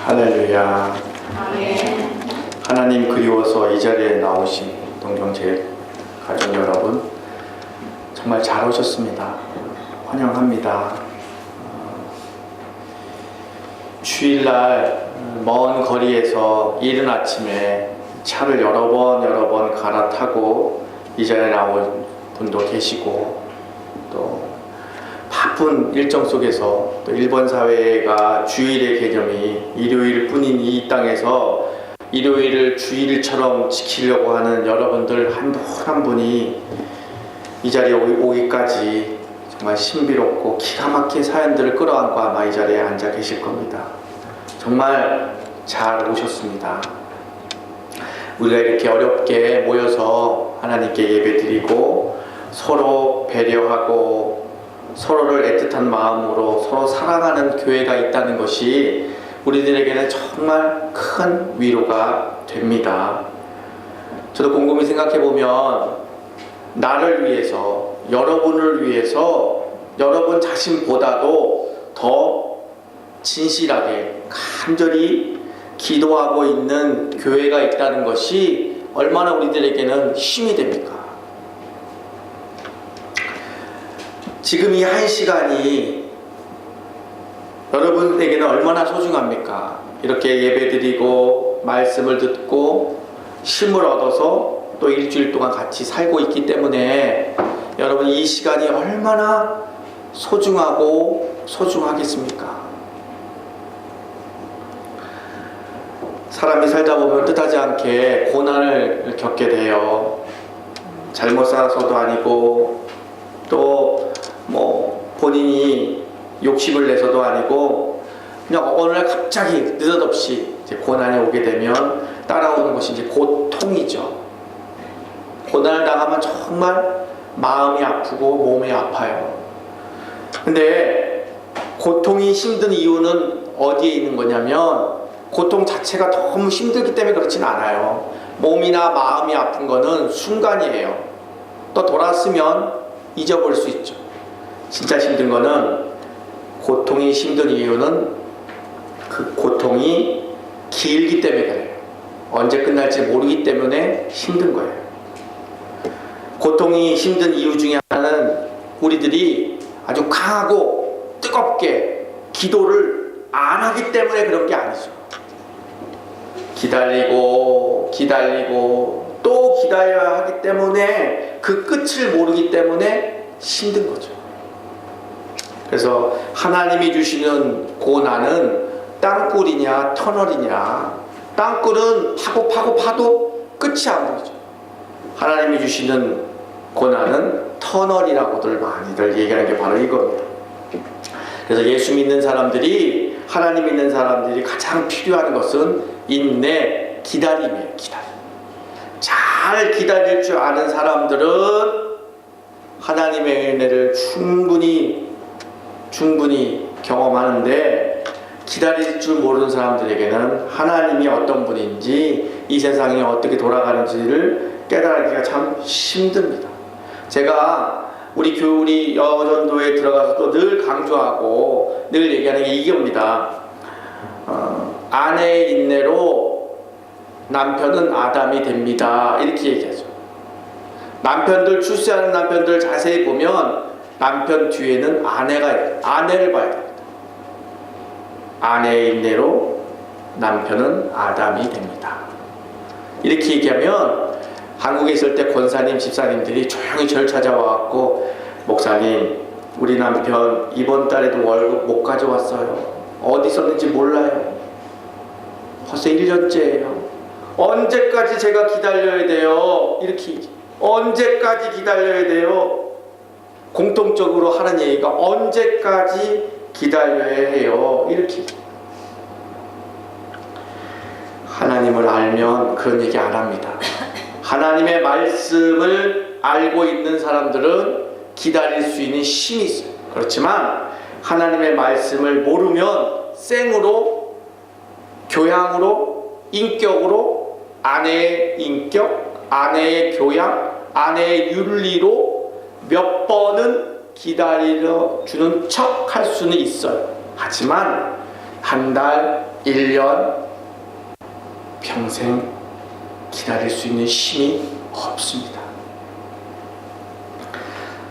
할렐루야. 아멘. 하나님 그리워서 이 자리에 나오신 동정제 가족 여러분, 정말 잘 오셨습니다. 환영합니다. 주일날 먼 거리에서 이른 아침에 차를 여러 번 갈아타고 이 자리에 나온 분도 계시고, 또 바쁜 일정 속에서 또 일본 사회가 주일의 개념이 일요일 뿐인 이 땅에서 일요일을 주일처럼 지키려고 하는 여러분들 한 분 한 분이 이 자리에 오기까지 정말 신비롭고 기가 막힌 사연들을 끌어안고 아마 이 자리에 앉아 계실 겁니다. 정말 잘 오셨습니다. 우리가 이렇게 어렵게 모여서 하나님께 예배드리고 서로 배려하고 서로를 애틋한 마음으로 서로 사랑하는 교회가 있다는 것이 우리들에게는 정말 큰 위로가 됩니다. 저도 곰곰이 생각해보면 나를 위해서, 여러분을 위해서 여러분 자신보다도 더 진실하게 간절히 기도하고 있는 교회가 있다는 것이 얼마나 우리들에게는 힘이 됩니까? 지금 이 한 시간이 여러분에게는 얼마나 소중합니까? 이렇게 예배드리고 말씀을 듣고 힘을 얻어서 또 일주일 동안 같이 살고 있기 때문에 여러분 이 시간이 얼마나 소중하고 소중하겠습니까? 사람이 살다 보면 뜻하지 않게 고난을 겪게 돼요. 잘못 살아서도 아니고 또 본인이 욕심을 내서도 아니고 그냥 어느 날 갑자기 느닷없이 이제 고난이 오게 되면 따라오는 것이 이제 고통이죠. 고난을 당하면 정말 마음이 아프고 몸이 아파요. 근데 고통이 힘든 이유는 어디에 있는 거냐면 고통 자체가 너무 힘들기 때문에 그렇진 않아요. 몸이나 마음이 아픈 거는 순간이에요. 또 돌았으면 잊어버릴 수 있죠. 진짜 힘든 거는, 고통이 힘든 이유는 그 고통이 길기 때문에 그래요. 언제 끝날지 모르기 때문에 힘든 거예요. 고통이 힘든 이유 중에 하나는 우리들이 아주 강하고 뜨겁게 기도를 안 하기 때문에 그런 게 아니죠. 기다리고 또 기다려야 하기 때문에 그 끝을 모르기 때문에 힘든 거죠. 그래서 하나님이 주시는 고난은 땅굴이냐 터널이냐, 땅굴은 파도 끝이 안 보이죠. 하나님이 주시는 고난은 터널이라고들 많이들 얘기하는 게 바로 이겁니다. 그래서 예수 믿는 사람들이, 하나님 믿는 사람들이 가장 필요한 것은 인내, 기다림이에요. 기다림. 잘 기다릴 줄 아는 사람들은 하나님의 은혜를 충분히 경험하는데, 기다릴 줄 모르는 사람들에게는 하나님이 어떤 분인지, 이 세상이 어떻게 돌아가는지를 깨달기가 참 힘듭니다. 제가 우리 여전도에 들어가서도 늘 강조하고 늘 얘기하는 게 이겁니다. 아내의 인내로 남편은 아담이 됩니다. 이렇게 얘기하죠. 남편들, 출세하는 남편들 자세히 보면 남편 뒤에는 아내를 봐야 됩니다. 아내의 인내로 남편은 아담이 됩니다. 이렇게 얘기하면 한국에 있을 때 권사님, 집사님들이 조용히 저를 찾아와갖고, 목사님, 우리 남편 이번 달에도 월급 못 가져왔어요. 어디 있었는지 몰라요. 벌써 1년째예요. 언제까지 제가 기다려야 돼요? 이렇게 언제까지 기다려야 돼요? 공통적으로 하는 얘기가 언제까지 기다려야 해요? 이렇게. 하나님을 알면 그런 얘기 안 합니다. 하나님의 말씀을 알고 있는 사람들은 기다릴 수 있는 힘이 있어요. 그렇지만 하나님의 말씀을 모르면 생으로, 교양으로, 인격으로, 아내의 인격, 아내의 교양, 아내의 윤리로 몇 번은 기다려주는 척 할 수는 있어요. 하지만 한 달, 1년, 평생 기다릴 수 있는 힘이 없습니다.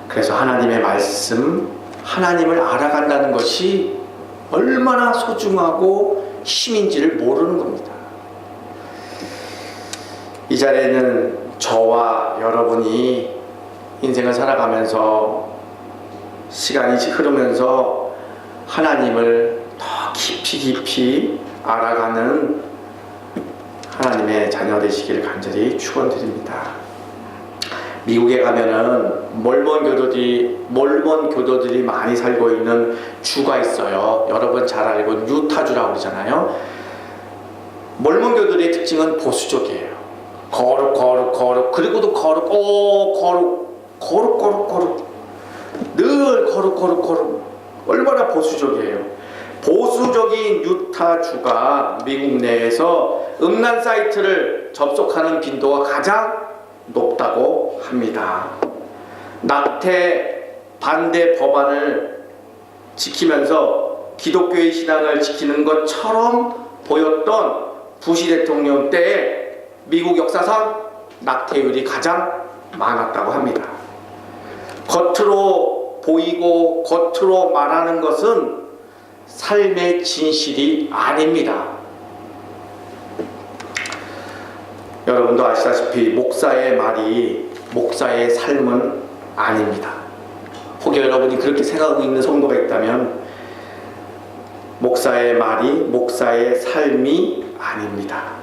그래서 하나님의 말씀, 하나님을 알아간다는 것이 얼마나 소중하고 힘인지를 모르는 겁니다. 이 자리에는 저와 여러분이 인생을 살아가면서 시간이 흐르면서 하나님을 더 깊이 알아가는 하나님의 자녀 되시길 간절히 축원드립니다. 미국에 가면은 몰몬 교도들이 많이 살고 있는 주가 있어요. 여러분 잘 알고 유타주라고 그러잖아요. 몰몬 교도의 특징은 보수적이에요. 거룩 그리고도 거룩 늘 거룩 얼마나 보수적이에요. 보수적인 유타주가 미국 내에서 음란 사이트를 접속하는 빈도가 가장 높다고 합니다. 낙태 반대 법안을 지키면서 기독교의 신앙을 지키는 것처럼 보였던 부시 대통령 때에 미국 역사상 낙태율이 가장 많았다고 합니다. 겉으로 보이고 겉으로 말하는 것은 삶의 진실이 아닙니다. 여러분도 아시다시피 목사의 말이 목사의 삶은 아닙니다. 혹여 여러분이 그렇게 생각하고 있는 성도가 있다면 목사의 말이 목사의 삶이 아닙니다.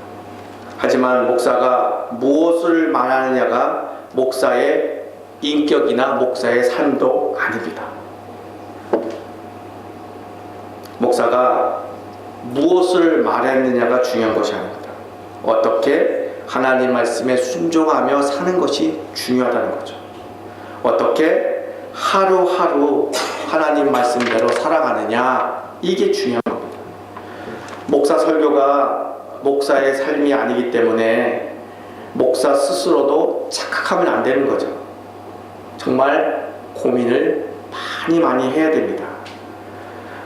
하지만 목사가 무엇을 말하느냐가 목사의 인격이나 목사의 삶도 아닙니다. 목사가 무엇을 말했느냐가 중요한 것이 아닙니다. 어떻게 하나님 말씀에 순종하며 사는 것이 중요하다는 거죠. 어떻게 하루하루 하나님 말씀대로 살아가느냐, 이게 중요한 겁니다. 목사 설교가 목사의 삶이 아니기 때문에 목사 스스로도 착각하면 안 되는 거죠. 정말 고민을 많이 해야 됩니다.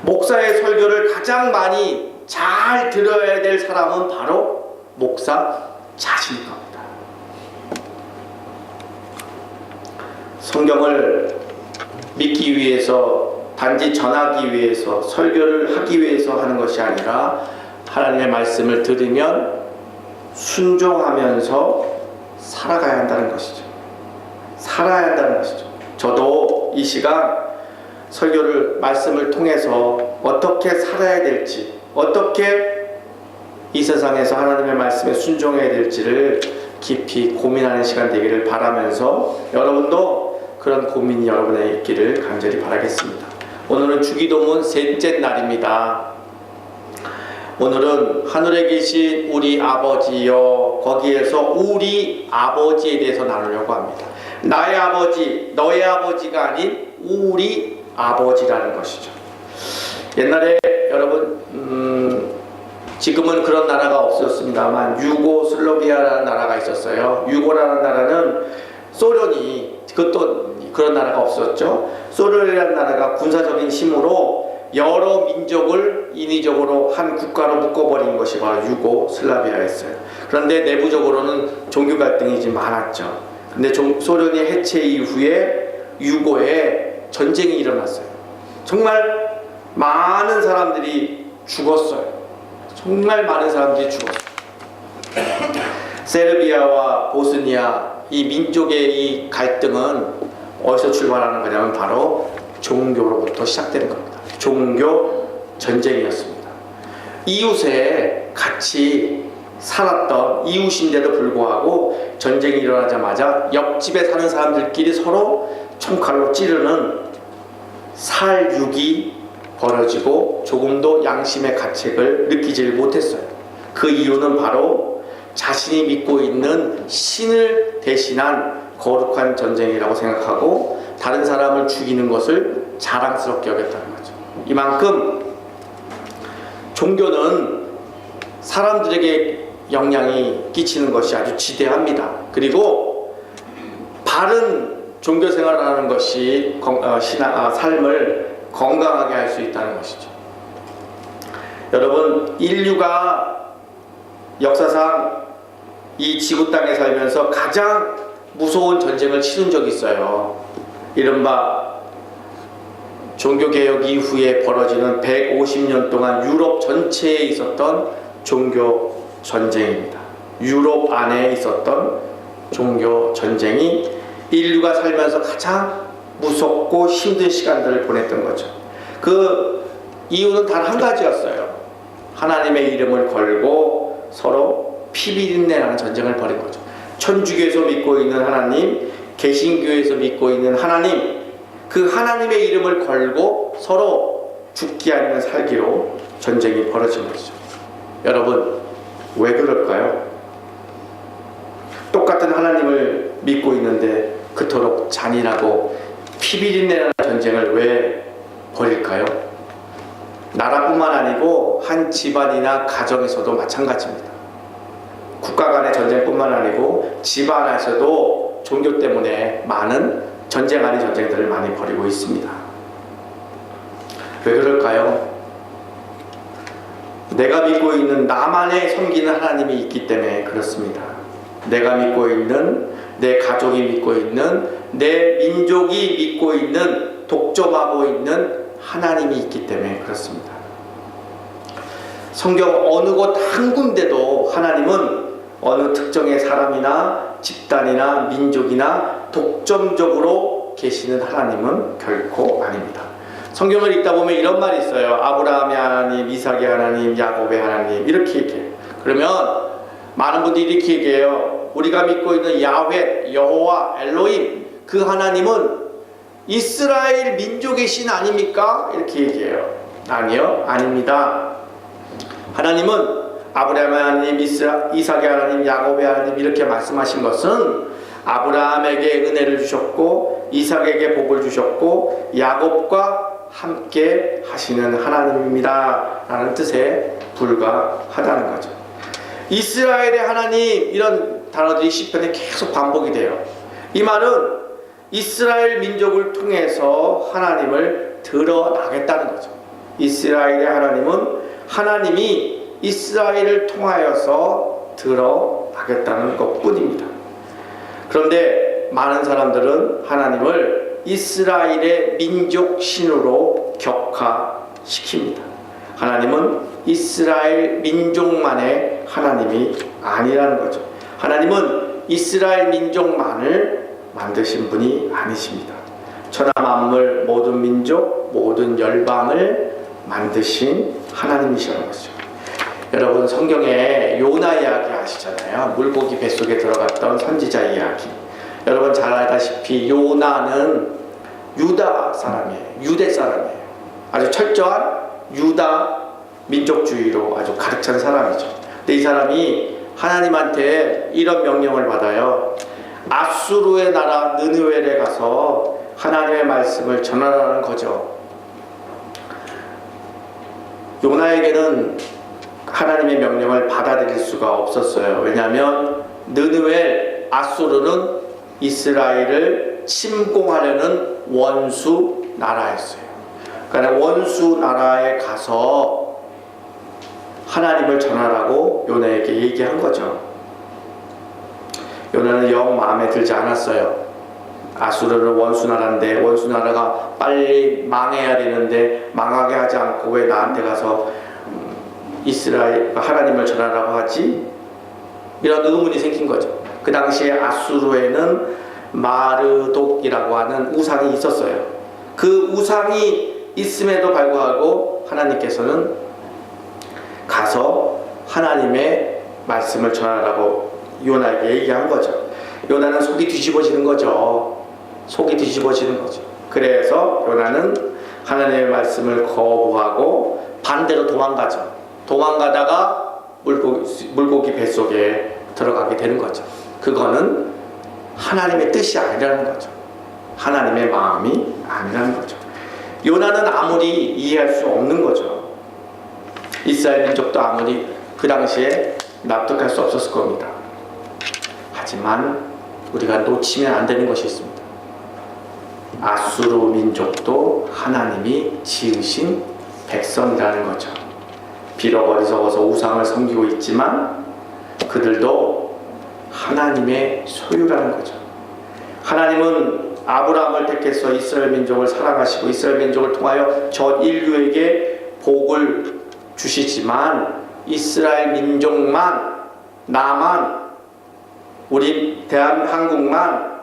목사의 설교를 가장 많이 잘 들어야 될 사람은 바로 목사 자신인 겁니다. 성경을 믿기 위해서, 단지 전하기 위해서, 설교를 하기 위해서 하는 것이 아니라 하나님의 말씀을 들으면 순종하면서 살아가야 한다는 것이죠. 살아야 한다는 것이죠. 저도 이 시간 설교를, 말씀을 통해서 어떻게 살아야 될지, 어떻게 이 세상에서 하나님의 말씀에 순종해야 될지를 깊이 고민하는 시간 되기를 바라면서 여러분도 그런 고민이 여러분에게 있기를 간절히 바라겠습니다. 오늘은 주기도문 셋째 날입니다. 오늘은 하늘에 계신 우리 아버지여, 거기에서 우리 아버지에 대해서 나누려고 합니다. 나의 아버지, 너의 아버지가 아닌 우리 아버지라는 것이죠. 옛날에 여러분 지금은 그런 나라가 없었습니다만 유고슬라비아라는 나라가 있었어요. 유고라는 나라는 소련이, 그것도 그런 나라가 없었죠. 소련이라는 나라가 군사적인 힘으로 여러 민족을 인위적으로 한 국가로 묶어버린 것이 바로 유고슬라비아였어요. 그런데 내부적으로는 종교 갈등이 좀 많았죠. 근데 소련이 해체 이후에 유고에 전쟁이 일어났어요. 정말 많은 사람들이 죽었어요. 정말 많은 사람들이 죽었어요. 세르비아와 보스니아, 이 민족의 이 갈등은 어디서 출발하는 거냐면 바로 종교로부터 시작되는 겁니다. 종교 전쟁이었습니다. 이웃에 같이 살았던 이웃인데도 불구하고 전쟁이 일어나자마자 옆집에 사는 사람들끼리 서로 총칼로 찌르는 살육이 벌어지고 조금도 양심의 가책을 느끼질 못했어요. 그 이유는 바로 자신이 믿고 있는 신을 대신한 거룩한 전쟁이라고 생각하고 다른 사람을 죽이는 것을 자랑스럽게 여겼다는 거죠. 이만큼 종교는 사람들에게 영향이 끼치는 것이 아주 지대합니다. 그리고 바른 종교 생활을 하는 것이 삶을 건강하게 할 수 있다는 것이죠. 여러분, 인류가 역사상 이 지구 땅에 살면서 가장 무서운 전쟁을 치른 적이 있어요. 이른바 종교개혁 이후에 벌어지는 150년 동안 유럽 전체에 있었던 종교 전쟁입니다. 유럽 안에 있었던 종교 전쟁이 인류가 살면서 가장 무섭고 힘든 시간들을 보냈던 거죠. 그 이유는 단 한 가지였어요. 하나님의 이름을 걸고 서로 피비린내라는 전쟁을 벌인 거죠. 천주교에서 믿고 있는 하나님, 개신교에서 믿고 있는 하나님, 그 하나님의 이름을 걸고 서로 죽기 아니면 살기로 전쟁이 벌어진 거죠. 여러분, 왜 그럴까요? 똑같은 하나님을 믿고 있는데 그토록 잔인하고 피비린내라는 전쟁을 왜 벌일까요? 나라뿐만 아니고 한 집안이나 가정에서도 마찬가지입니다. 국가 간의 전쟁뿐만 아니고 집안에서도 종교 때문에 많은 전쟁 아닌 전쟁들을 많이 벌이고 있습니다. 왜 그럴까요? 내가 믿고 있는 나만의 섬기는 하나님이 있기 때문에 그렇습니다. 내가 믿고 있는, 내 가족이 믿고 있는, 내 민족이 믿고 있는, 독점하고 있는 하나님이 있기 때문에 그렇습니다. 성경 어느 곳 한 군데도 하나님은 어느 특정의 사람이나 집단이나 민족이나 독점적으로 계시는 하나님은 결코 아닙니다. 성경을 읽다 보면 이런 말이 있어요. 아브라함의 하나님, 이삭의 하나님, 야곱의 하나님, 이렇게 얘기해요. 그러면 많은 분들이 이렇게 얘기해요. 우리가 믿고 있는 야훼, 여호와, 엘로힘, 그 하나님은 이스라엘 민족의 신 아닙니까? 이렇게 얘기해요. 아니요, 아닙니다. 하나님은 아브라함의 하나님, 이삭의 하나님, 야곱의 하나님 이렇게 말씀하신 것은 아브라함에게 은혜를 주셨고 이삭에게 복을 주셨고 야곱과 함께 하시는 하나님입니다 라는 뜻에 불과하다는 거죠. 이스라엘의 하나님, 이런 단어들이 시편에 계속 반복이 돼요. 이 말은 이스라엘 민족을 통해서 하나님을 드러나겠다는 거죠. 이스라엘의 하나님은 하나님이 이스라엘을 통하여서 드러나겠다는 것뿐입니다. 그런데 많은 사람들은 하나님을 이스라엘의 민족 신으로 격화시킵니다. 하나님은 이스라엘 민족만의 하나님이 아니라는 거죠. 하나님은 이스라엘 민족만을 만드신 분이 아니십니다. 천하 만물, 모든 민족, 모든 열방을 만드신 하나님이시라는 것이죠. 여러분, 성경에 요나 이야기 아시잖아요. 물고기 뱃속에 들어갔던 선지자 이야기. 여러분 잘 알다시피 요나는 유다 사람이에요. 유대 사람이에요. 아주 철저한 유다 민족주의로 아주 가득 찬 사람이죠. 근데 이 사람이 하나님한테 이런 명령을 받아요. 아수르의 나라 느느웨에 가서 하나님의 말씀을 전하라는 거죠. 요나에게는 하나님의 명령을 받아들일 수가 없었어요. 왜냐하면 느느웨, 아수르는 이스라엘을 침공하려는 원수 나라였어요. 그러니까 원수 나라에 가서 하나님을 전하라고 요나에게 얘기한 거죠. 요나는 영 마음에 들지 않았어요. 아수르는 원수 나라인데 원수 나라가 빨리 망해야 되는데 망하게 하지 않고 왜 나한테 가서 이스라엘 하나님을 전하라고 하지? 이런 의문이 생긴 거죠. 그 당시에 아수르에는 마르독이라고 하는 우상이 있었어요. 그 우상이 있음에도 불구하고 하나님께서는 가서 하나님의 말씀을 전하라고 요나에게 얘기한 거죠. 요나는 속이 뒤집어지는 거죠. 속이 뒤집어지는 거죠. 그래서 요나는 하나님의 말씀을 거부하고 반대로 도망가죠. 도망가다가 물고기 뱃속에 들어가게 되는 거죠. 그거는 하나님의 뜻이 아니라는 거죠. 하나님의 마음이 아니라는 거죠. 요나는 아무리 이해할 수 없는 거죠. 이스라엘 민족도 아무리 그 당시에 납득할 수 없었을 겁니다. 하지만 우리가 놓치면 안 되는 것이 있습니다. 아수르 민족도 하나님이 지으신 백성이라는 거죠. 비록 어리석어서 우상을 섬기고 있지만 그들도 하나님의 소유라는 거죠. 하나님은 아브라함을 택해서 이스라엘 민족을 사랑하시고 이스라엘 민족을 통하여 전 인류에게 복을 주시지만 이스라엘 민족만, 나만, 우리 대한민국만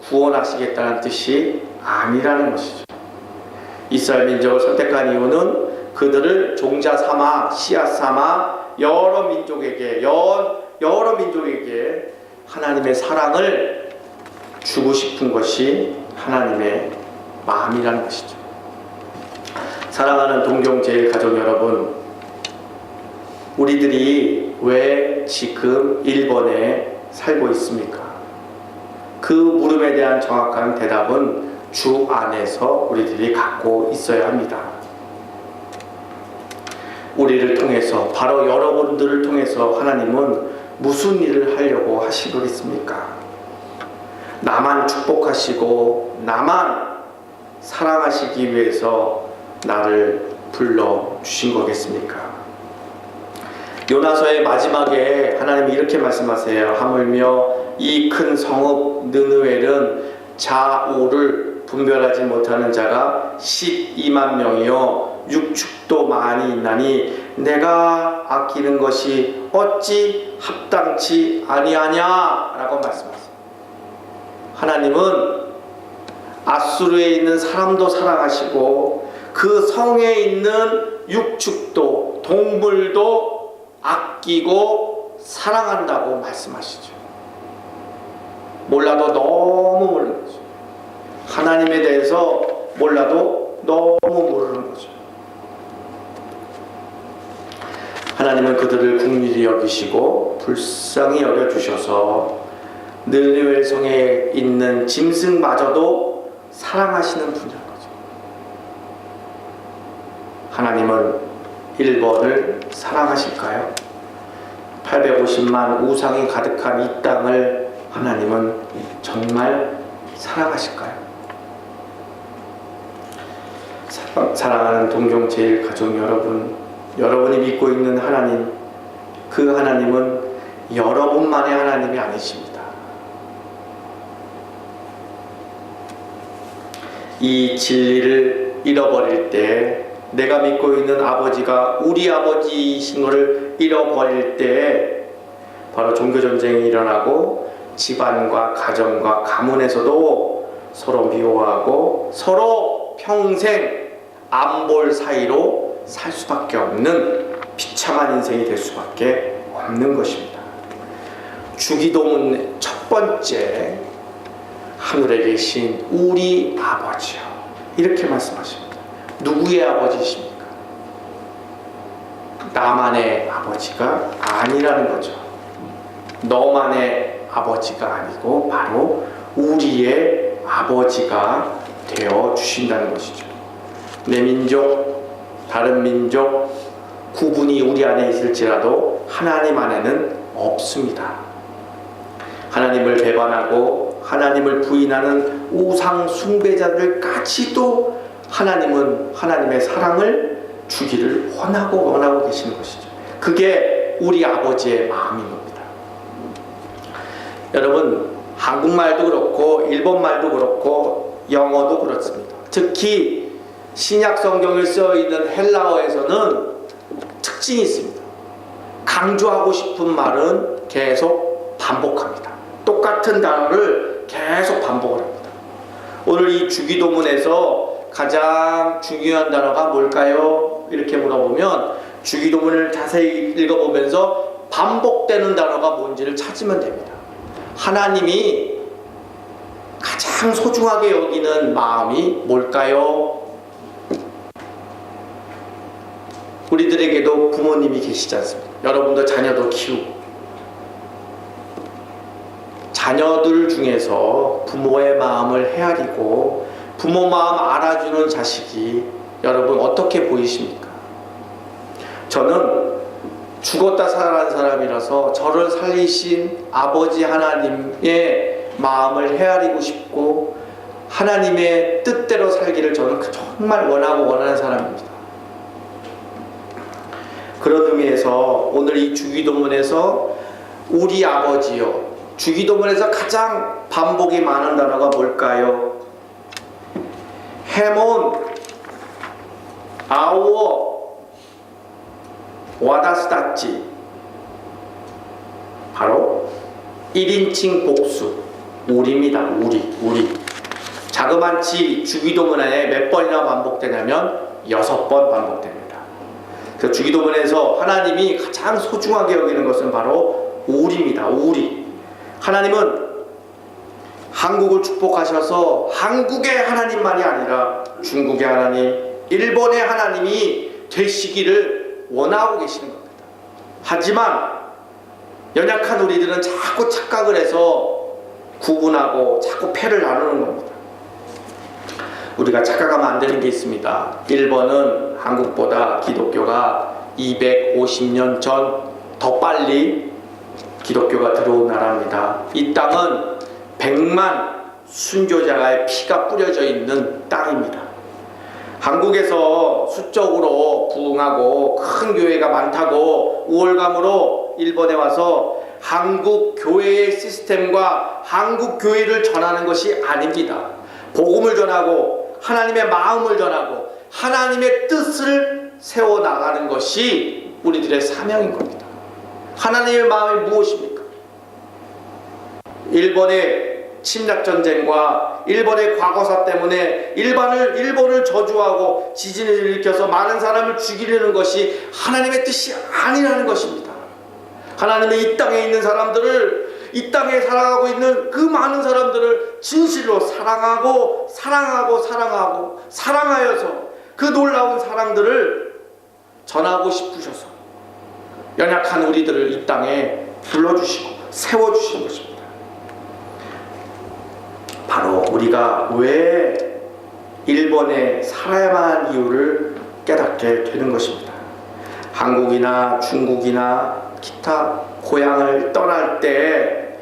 구원하시겠다는 뜻이 아니라는 것이죠. 이스라엘 민족을 선택한 이유는 그들을 종자 삼아 씨앗 삼아 여러 민족에게 하나님의 사랑을 주고 싶은 것이 하나님의 마음이라는 것이죠. 사랑하는 동경제일가족 여러분, 우리들이 왜 지금 일본에 살고 있습니까? 그 물음에 대한 정확한 대답은 주 안에서 우리들이 갖고 있어야 합니다. 우리를 통해서, 바로 여러분들을 통해서 하나님은 무슨 일을 하려고 하시겠습니까? 나만 축복하시고 나만 사랑하시기 위해서 나를 불러주신 거겠습니까? 요나서의 마지막에 하나님이 이렇게 말씀하세요. 하물며 이 큰 성읍 느느웨는 좌우를 분별하지 못하는 자가 12만 명이요 육축도 많이 있나니 내가 아끼는 것이 어찌 합당치 아니하냐 라고 말씀하세요. 하나님은 아수르에 있는 사람도 사랑하시고 그 성에 있는 육축도 동물도 아끼고 사랑한다고 말씀하시죠. 몰라도 너무 모르는 거죠. 하나님에 대해서 몰라도 너무 모르는 거죠. 하나님은 그들을 긍휼히 여기시고 불쌍히 여겨주셔서 느느웨 성에 있는 짐승마저도 사랑하시는 분이라는 거죠. 하나님은 일본을 사랑하실까요? 850만 우상이 가득한 이 땅을 하나님은 정말 사랑하실까요? 사랑하는 동경제일가족 여러분, 여러분이 믿고 있는 하나님, 그 하나님은 여러분만의 하나님이 아니십니다. 이 진리를 잃어버릴 때, 내가 믿고 있는 아버지가 우리 아버지이신 것을 잃어버릴 때 바로 종교전쟁이 일어나고 집안과 가정과 가문에서도 서로 미워하고 서로 평생 안 볼 사이로 살 수밖에 없는 비참한 인생이 될 수밖에 없는 것입니다. 주기도문 첫 번째, 하늘에 계신 우리 아버지요, 이렇게 말씀하십니다. 누구의 아버지십니까? 나만의 아버지가 아니라는 거죠. 너만의 아버지가 아니고 바로 우리의 아버지가 되어 주신다는 것이죠. 내 민족, 다른 민족 구분이 우리 안에 있을지라도 하나님 안에는 없습니다. 하나님을 배반하고 하나님을 부인하는 우상 숭배자들까지도 하나님은 하나님의 사랑을 주기를 원하고 계시는 것이죠. 그게 우리 아버지의 마음인 겁니다. 여러분, 한국말도 그렇고 일본말도 그렇고 영어도 그렇습니다. 특히 신약 성경을 써 있는 헬라어에서는 특징이 있습니다. 강조하고 싶은 말은 계속 반복합니다. 똑같은 단어를 계속 반복을 합니다. 오늘 이 주기도문에서 가장 중요한 단어가 뭘까요? 이렇게 물어보면 주기도문을 자세히 읽어보면서 반복되는 단어가 뭔지를 찾으면 됩니다. 하나님이 가장 소중하게 여기는 마음이 뭘까요? 우리들에게도 부모님이 계시지 않습니까? 여러분도 자녀도 키우고, 자녀들 중에서 부모의 마음을 헤아리고 부모 마음 알아주는 자식이 여러분 어떻게 보이십니까? 저는 죽었다 살아난 사람이라서 저를 살리신 아버지 하나님의 마음을 헤아리고 싶고 하나님의 뜻대로 살기를 저는 정말 원하는 사람입니다. 그런 의미에서 오늘 이 주기도문에서 우리 아버지요, 주기도문에서 가장 반복이 많은 단어가 뭘까요? 헤몬, 아우어, 와다스다치. 바로 1인칭 복수, 우리입니다. 우리. 자그만치 주기도문 안에 몇 번이나 반복되냐면 6번 반복됩니다. 그래서 주기도문에서 하나님이 가장 소중하게 여기는 것은 바로 우리입니다. 우리. 하나님은 한국을 축복하셔서 한국의 하나님만이 아니라 중국의 하나님, 일본의 하나님이 되시기를 원하고 계시는 겁니다. 하지만 연약한 우리들은 자꾸 착각을 해서 구분하고 자꾸 패를 나누는 겁니다. 우리가 착각하면 안 되는 게 있습니다. 일본은 한국보다 기독교가 250년 전 더 빨리 기독교가 들어온 나라입니다. 이 땅은 100만 순교자의 피가 뿌려져 있는 땅입니다. 한국에서 수적으로 부흥하고 큰 교회가 많다고 우월감으로 일본에 와서 한국 교회의 시스템과 한국 교회를 전하는 것이 아닙니다. 복음을 전하고 하나님의 마음을 전하고 하나님의 뜻을 세워나가는 것이 우리들의 사명인 겁니다. 하나님의 마음이 무엇입니까? 일본의 침략전쟁과 일본의 과거사 때문에 일본을 저주하고 지진을 일으켜서 많은 사람을 죽이려는 것이 하나님의 뜻이 아니라는 것입니다. 하나님의 이 땅에 있는 사람들을, 이 땅에 살아가고 있는 그 많은 사람들을 진실로 사랑하여서 그 놀라운 사랑들을 전하고 싶으셔서 연약한 우리들을 이 땅에 불러주시고 세워주시는 것입니다. 바로 우리가 왜 일본에 살아야만 하는 이유를 깨닫게 되는 것입니다. 한국이나 중국이나 기타 고향을 떠날 때,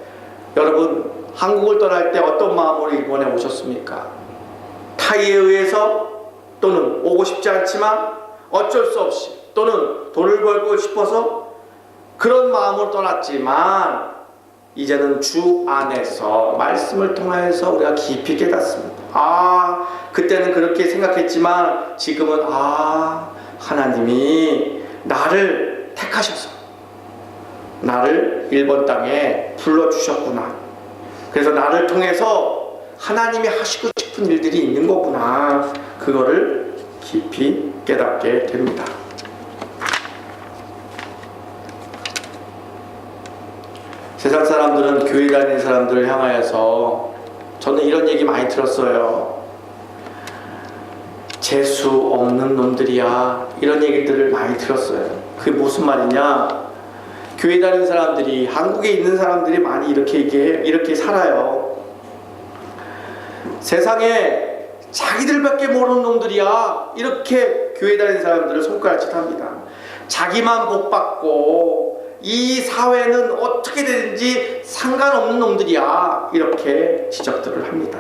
여러분 한국을 떠날 때 어떤 마음으로 일본에 오셨습니까? 타의에 의해서, 또는 오고 싶지 않지만 어쩔 수 없이, 또는 돈을 벌고 싶어서 그런 마음으로 떠났지만 이제는 주 안에서 말씀을 통하여서 우리가 깊이 깨닫습니다. 그때는 그렇게 생각했지만 지금은 하나님이 나를 택하셔서 나를 일본 땅에 불러주셨구나. 그래서 나를 통해서 하나님이 하시고 싶은 일들이 있는 거구나. 그거를 깊이 깨닫게 됩니다. 세상 사람들은 교회 다니는 사람들을 향하여서, 저는 이런 얘기 많이 들었어요. 재수 없는 놈들이야, 이런 얘기들을 많이 들었어요. 그게 무슨 말이냐? 교회 다니는 사람들이, 한국에 있는 사람들이 많이 이렇게 살아요. 세상에 자기들밖에 모르는 놈들이야, 이렇게 교회 다니는 사람들을 손가락질 합니다. 자기만 복받고 이 사회는 어떻게 되든지 상관없는 놈들이야, 이렇게 지적들을 합니다.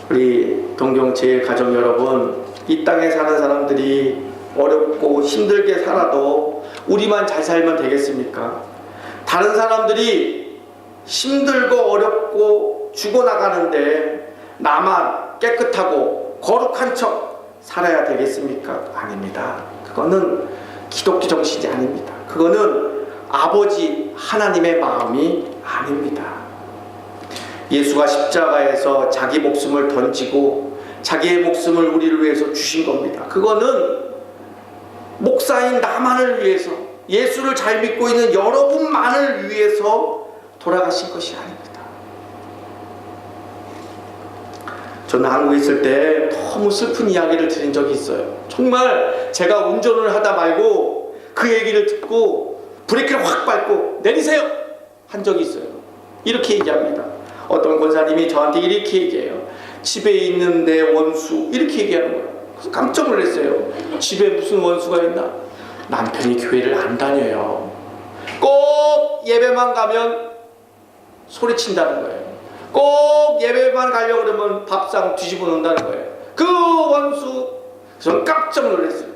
우리 동경제일가족 여러분, 이 땅에 사는 사람들이 어렵고 힘들게 살아도 우리만 잘 살면 되겠습니까? 다른 사람들이 힘들고 어렵고 죽어나가는데 나만 깨끗하고 거룩한 척 살아야 되겠습니까? 아닙니다. 그거는 기독교 정신이 아닙니다. 그거는 아버지 하나님의 마음이 아닙니다. 예수가 십자가에서 자기 목숨을 던지고 자기의 목숨을 우리를 위해서 주신 겁니다. 그거는 목사인 나만을 위해서, 예수를 잘 믿고 있는 여러분만을 위해서 돌아가신 것이 아닙니다. 저는 한국에 있을 때 너무 슬픈 이야기를 들은 적이 있어요. 정말 제가 운전을 하다 말고 그 얘기를 듣고 브레이크를 확 밟고 내리세요! 한 적이 있어요. 이렇게 얘기합니다. 어떤 권사님이 저한테 이렇게 얘기해요. 집에 있는 내 원수, 이렇게 얘기하는 거예요. 그래서 깜짝 놀랐어요. 집에 무슨 원수가 있나? 남편이 교회를 안 다녀요. 꼭 예배만 가면 소리친다는 거예요. 꼭 예배만 가려고 그러면 밥상 뒤집어 놓는다는 거예요. 그 원수. 저는 깜짝 놀랐어요.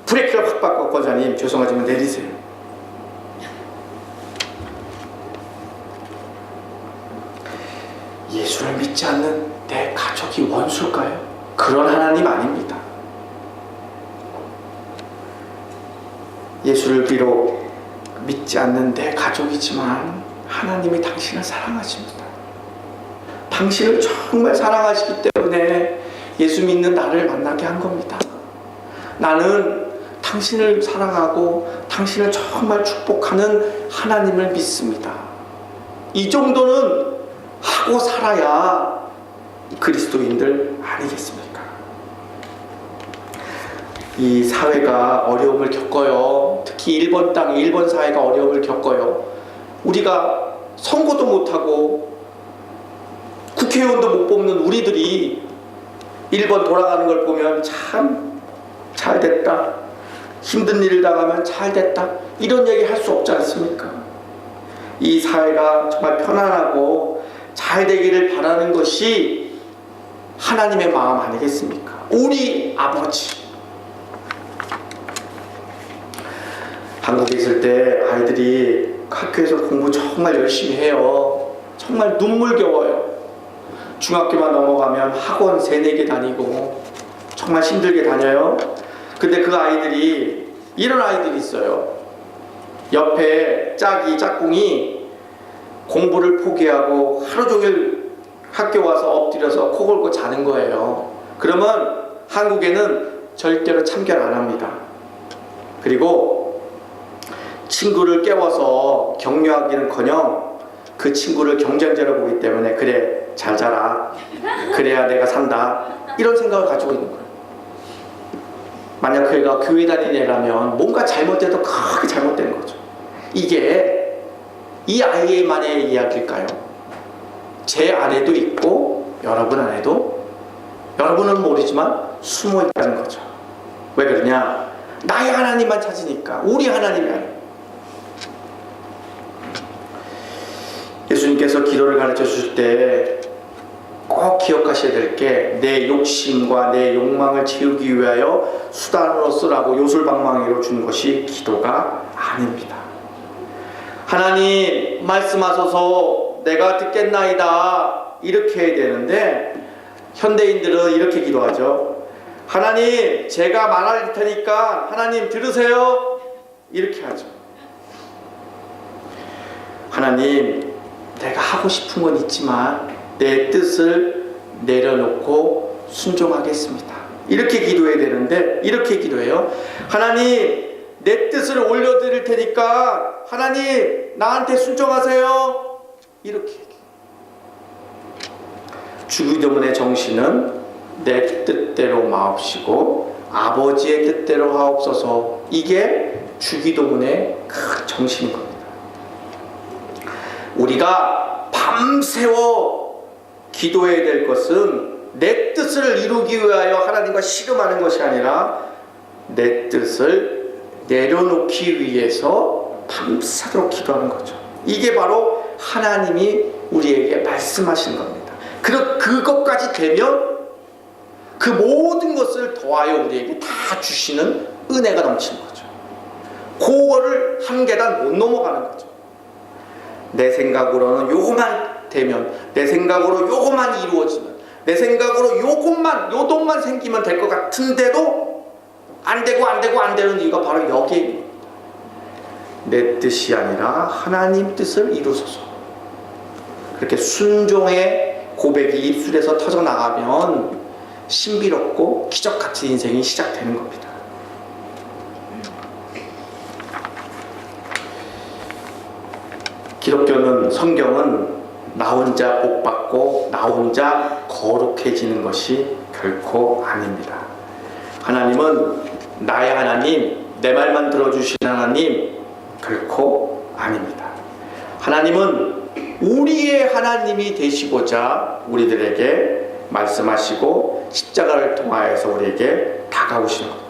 브레이크를 확 밟고 권사님 죄송하지만 내리세요. 예수를 믿지 않는 내 가족이 원수일까요? 그런 하나님 아닙니다. 예수를 비록 믿지 않는 내 가족이지만 하나님이 당신을 사랑하십니다. 당신을 정말 사랑하시기 때문에 예수 믿는 나를 만나게 한 겁니다. 나는 당신을 사랑하고 당신을 정말 축복하는 하나님을 믿습니다. 이 정도는 하고 살아야 그리스도인들 아니겠습니까? 이 사회가 어려움을 겪어요. 특히 일본 땅, 일본 사회가 어려움을 겪어요. 우리가 선거도 못하고 국회의원도 못 뽑는 우리들이 일본 돌아가는 걸 보면 참 잘 됐다, 힘든 일을 당하면 잘 됐다, 이런 얘기 할 수 없지 않습니까? 이 사회가 정말 편안하고 잘 되기를 바라는 것이 하나님의 마음 아니겠습니까? 우리 아버지. 한국에 있을 때 아이들이 학교에서 공부 정말 열심히 해요. 정말 눈물겨워요. 중학교만 넘어가면 학원 3-4개 다니고 정말 힘들게 다녀요. 근데 그 아이들이, 이런 아이들이 있어요. 옆에 짝꿍이 공부를 포기하고 하루 종일 학교 와서 엎드려서 코 골고 자는 거예요. 그러면 한국에는 절대로 참견 안 합니다. 그리고 친구를 깨워서 격려하기는커녕 그 친구를 경쟁자로 보기 때문에 그래 잘 자라, 그래야 내가 산다, 이런 생각을 가지고 있는 거예요. 만약 그애가 교회 다니는 애라면 뭔가 잘못돼도 크게 잘못된 거죠. 이게 이 아이만의 이야기일까요? 제 안에도 있고 여러분 안에도, 여러분은 모르지만 숨어 있다는 거죠. 왜 그러냐? 나의 하나님만 찾으니까. 우리 하나님이 아니에요. 예수님께서 기도를 가르쳐 주실 때 꼭 기억하셔야 될 게, 내 욕심과 내 욕망을 채우기 위하여 수단으로 쓰라고 요술방망이로 준 것이 기도가 아닙니다. 하나님 말씀하소서 내가 듣겠나이다, 이렇게 해야 되는데 현대인들은 이렇게 기도하죠. 하나님 제가 말할 테니까 하나님 들으세요, 이렇게 하죠. 하나님 내가 하고 싶은 건 있지만 내 뜻을 내려놓고 순종하겠습니다, 이렇게 기도해야 되는데 이렇게 기도해요. 하나님 내 뜻을 올려드릴 테니까 하나님 나한테 순종하세요, 이렇게 얘기해요. 주기도문의 정신은 내 뜻대로 마옵시고 아버지의 뜻대로 하옵소서, 이게 주기도문의 큰 정신인 겁니다. 우리가 밤새워 기도해야 될 것은 내 뜻을 이루기 위하여 하나님과 씨름하는 것이 아니라 내 뜻을 내려놓기 위해서 밤새도록 기도하는 거죠. 이게 바로 하나님이 우리에게 말씀하시는 겁니다. 그것까지 되면 그 모든 것을 더하여 우리에게 다 주시는 은혜가 넘치는 거죠. 그거를 한 계단 못 넘어가는 거죠. 내 생각으로는 요것만 되면, 내 생각으로 요것만 이루어지면, 내 생각으로 요것만 생기면 될 것 같은데도 안 되는 이유가 바로 여기에 있는 겁니다. 내 뜻이 아니라 하나님 뜻을 이루소서. 그렇게 순종의 고백이 입술에서 터져나가면 신비롭고 기적같은 인생이 시작되는 겁니다. 기독교는, 성경은 나 혼자 복받고 나 혼자 거룩해지는 것이 결코 아닙니다. 하나님은 나의 하나님, 내 말만 들어주신 하나님 결코 아닙니다. 하나님은 우리의 하나님이 되시고자 우리들에게 말씀하시고 십자가를 통하여서 우리에게 다가오시는 겁니다.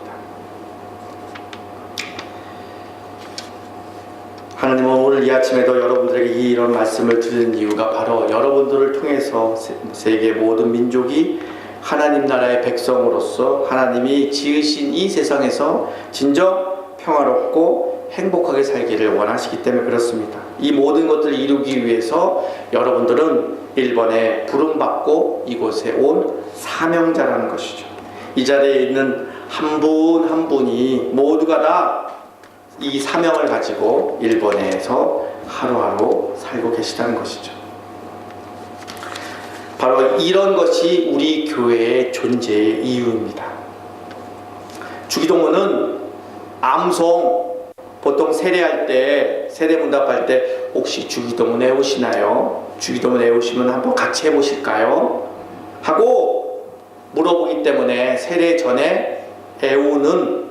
하나님은 오늘 이 아침에도 여러분들에게 이런 말씀을 드리는 이유가 바로 여러분들을 통해서 세계 모든 민족이 하나님 나라의 백성으로서 하나님이 지으신 이 세상에서 진정 평화롭고 행복하게 살기를 원하시기 때문에 그렇습니다. 이 모든 것들을 이루기 위해서 여러분들은 1번에 부름받고 이곳에 온 사명자라는 것이죠. 이 자리에 있는 한 분 한 분이 모두가 다 이 사명을 가지고 1번에서 하루하루 살고 계시다는 것이죠. 바로 이런 것이 우리 교회의 존재의 이유입니다. 주기도문은 암송, 보통 세례할 때, 세례문답할 때 혹시 주기도문 외우시나요? 주기도문 외우시면 한번 같이 해보실까요? 하고 물어보기 때문에 세례 전에 외우는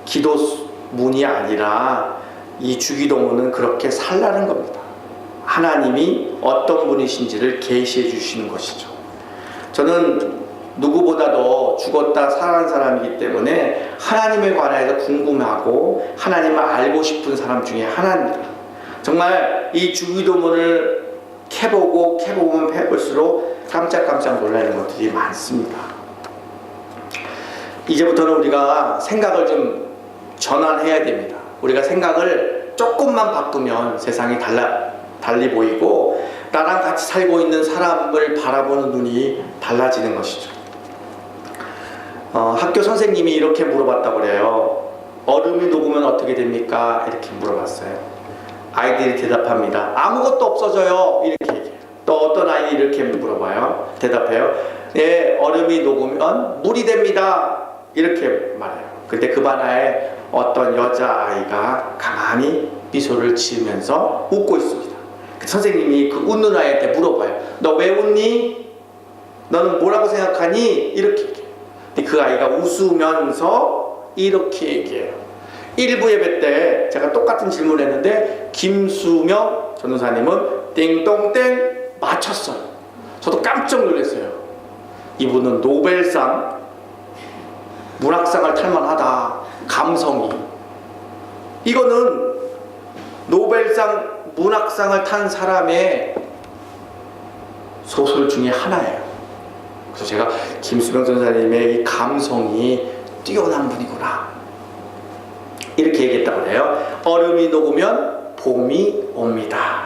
기도문이 아니라 이 주기도문은 그렇게 살라는 겁니다. 하나님이 어떤 분이신지를 계시해 주시는 것이죠. 저는 누구보다도 죽었다 살아난 사람이기 때문에 하나님에 관해서 궁금하고 하나님을 알고 싶은 사람 중에 하나입니다. 정말 이 주기도문을 캐보면 해볼수록 깜짝깜짝 놀라는 것들이 많습니다. 이제부터는 우리가 생각을 좀 전환해야 됩니다. 우리가 생각을 조금만 바꾸면 세상이 달리 보이고 나랑 같이 살고 있는 사람을 바라보는 눈이 달라지는 것이죠. 학교 선생님이 이렇게 물어봤다고 그래요. 얼음이 녹으면 어떻게 됩니까? 이렇게 물어봤어요. 아이들이 대답합니다. 아무것도 없어져요. 이렇게 얘기해요. 또 어떤 아이들이 이렇게 물어봐요. 대답해요. 네, 얼음이 녹으면 물이 됩니다. 이렇게 말해요. 근데 그 반야에 어떤 여자아이가 가만히 미소를 지으면서 웃고 있습니다. 선생님이 그 웃는 아이한테 물어봐요. 너 왜 웃니? 너는 뭐라고 생각하니? 이렇게 얘기해요. 근데 그 아이가 웃으면서 이렇게 얘기해요. 1부 예배 때 제가 똑같은 질문을 했는데 김수명 전도사님은 띵동땡 맞췄어요. 저도 깜짝 놀랐어요. 이분은 노벨상 문학상을 탈만하다. 감성이. 이거는 노벨상 문학상을 탄 사람의 소설 중에 하나예요. 그래서 제가 김수명 전사님의 이 감성이 뛰어난 분이구나 이렇게 얘기했다고 해요. 얼음이 녹으면 봄이 옵니다.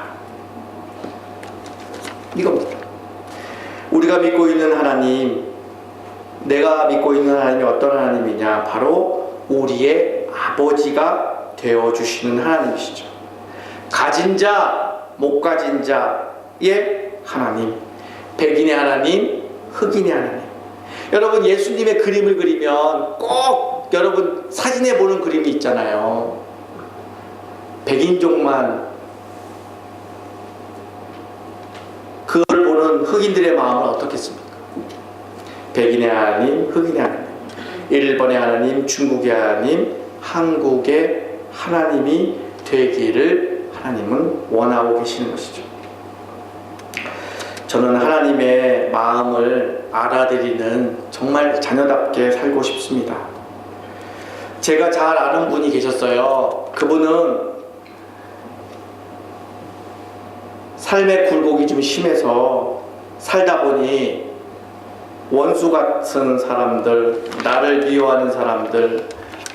이겁니다. 우리가 믿고 있는 하나님, 내가 믿고 있는 하나님이 어떤 하나님이냐? 바로 우리의 아버지가 되어주시는 하나님이시죠. 가진 자, 못 가진 자의 하나님, 백인의 하나님, 흑인의 하나님. 여러분 예수님의 그림을 그리면 꼭 여러분 사진에 보는 그림이 있잖아요. 백인족만 그걸 보는 흑인들의 마음은 어떻겠습니까? 백인의 하나님, 흑인의 하나님, 일본의 하나님, 중국의 하나님, 한국의 하나님이 되기를 하나님은 원하고 계시는 것이죠. 저는 하나님의 마음을 알아들이는 정말 자녀답게 살고 싶습니다. 제가 잘 아는 분이 계셨어요. 그분은 삶의 굴곡이 좀 심해서 살다 보니 원수 같은 사람들, 나를 미워하는 사람들,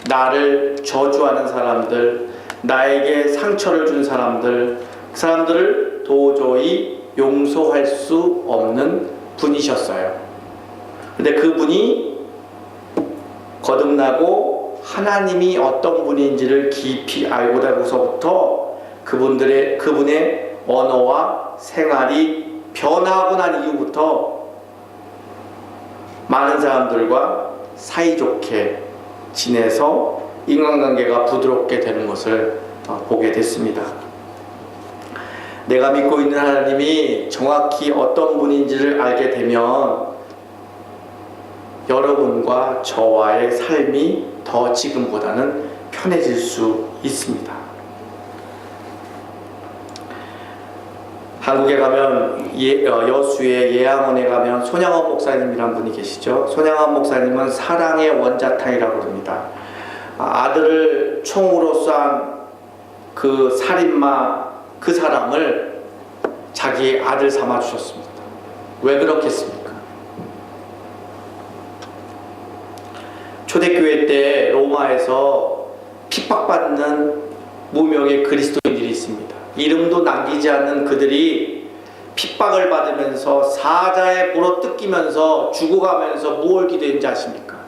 나를 저주하는 사람들, 나에게 상처를 준 사람들, 그 사람들을 도저히 용서할 수 없는 분이셨어요. 근데 그분이 거듭나고 하나님이 어떤 분인지를 깊이 알고 나서부터 그분의 언어와 생활이 변하고 난 이후부터 많은 사람들과 사이좋게 지내서 인간관계가 부드럽게 되는 것을 보게 됐습니다. 내가 믿고 있는 하나님이 정확히 어떤 분인지를 알게 되면 여러분과 저와의 삶이 더 지금보다는 편해질 수 있습니다. 한국에 가면 여수의 예양원에 가면 손양원 목사님이란 분이 계시죠. 손양원 목사님은 사랑의 원자탄이라고 그럽니다. 아들을 총으로 쏜 그 살인마 그 사람을 자기 아들 삼아 주셨습니다. 왜 그렇겠습니까? 초대교회 때 로마에서 핍박받는 무명의 그리스도인들이 있습니다. 이름도 남기지 않는 그들이 핍박을 받으면서 사자의 보로 뜯기면서 죽어가면서 무엇을 기도했는지 아십니까?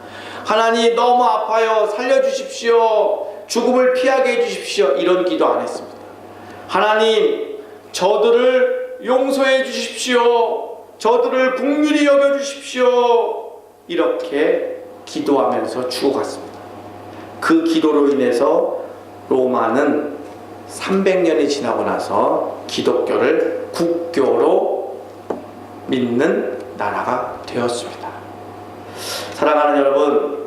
하나님 너무 아파요, 살려주십시오, 죽음을 피하게 해주십시오, 이런 기도 안 했습니다. 하나님 저들을 용서해 주십시오, 저들을 긍휼히 여겨주십시오, 이렇게 기도하면서 죽어갔습니다. 그 기도로 인해서 로마는 300년이 지나고 나서 기독교를 국교로 믿는 나라가 되었습니다. 사랑하는 여러분,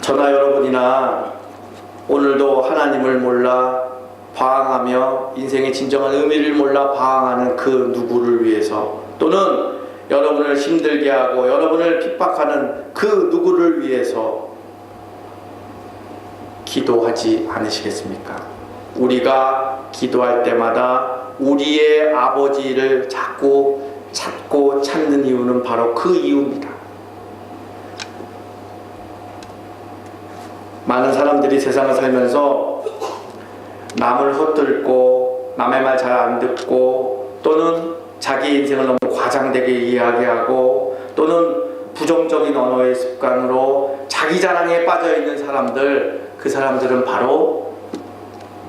저나 여러분이나 오늘도 하나님을 몰라 방황하며 인생의 진정한 의미를 몰라 방황하는 그 누구를 위해서, 또는 여러분을 힘들게 하고 여러분을 핍박하는 그 누구를 위해서 기도하지 않으시겠습니까? 우리가 기도할 때마다 우리의 아버지를 자꾸 찾고 찾는 이유는 바로 그 이유입니다. 많은 사람들이 세상을 살면서 남을 헛들고 남의 말 잘 안 듣고, 또는 자기 인생을 너무 과장되게 이야기하고, 또는 부정적인 언어의 습관으로 자기 자랑에 빠져있는 사람들, 그 사람들은 바로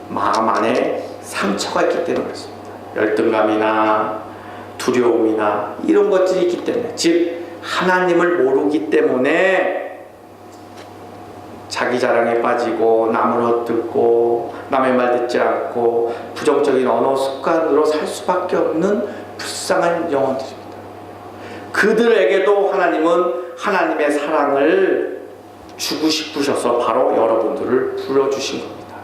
마음 안에 상처가 있기 때문에 그렇습니다. 열등감이나 두려움이나 이런 것들이 있기 때문에, 즉 하나님을 모르기 때문에 자기 자랑에 빠지고 남을 헛듣고 남의 말 듣지 않고 부정적인 언어 습관으로 살 수밖에 없는 불쌍한 영혼들입니다. 그들에게도 하나님은 하나님의 사랑을 주고 싶으셔서 바로 여러분들을 불러주신 겁니다.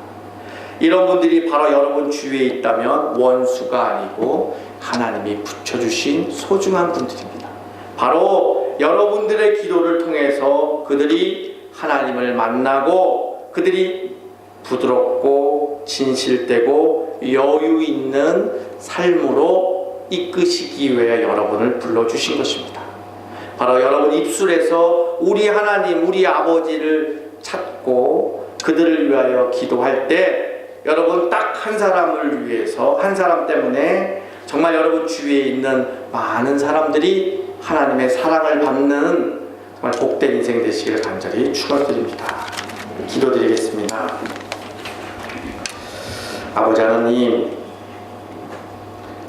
이런 분들이 바로 여러분 주위에 있다면 원수가 아니고 하나님이 붙여주신 소중한 분들입니다. 바로 여러분들의 기도를 통해서 그들이 하나님을 만나고, 그들이 부드럽고 진실되고 여유 있는 삶으로 이끄시기 위해 여러분을 불러주신 것입니다. 바로 여러분 입술에서 우리 하나님, 우리 아버지를 찾고 그들을 위하여 기도할 때, 여러분 딱 한 사람을 위해서, 한 사람 때문에 정말 여러분 주위에 있는 많은 사람들이 하나님의 사랑을 받는 정말 복된 인생 되시기를 간절히 축원드립니다. 기도드리겠습니다. 아버지 하나님,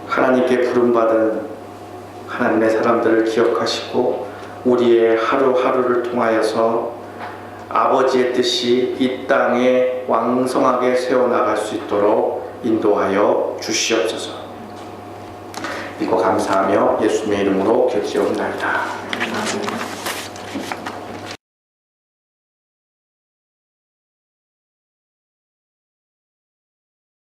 하나님께 부름받은 하나님의 사람들을 기억하시고 우리의 하루하루를 통하여서 아버지의 뜻이 이 땅에 왕성하게 세워나갈 수 있도록 인도하여 주시옵소서. 믿고 감사하며 예수님의 이름으로 기도드리옵나이다.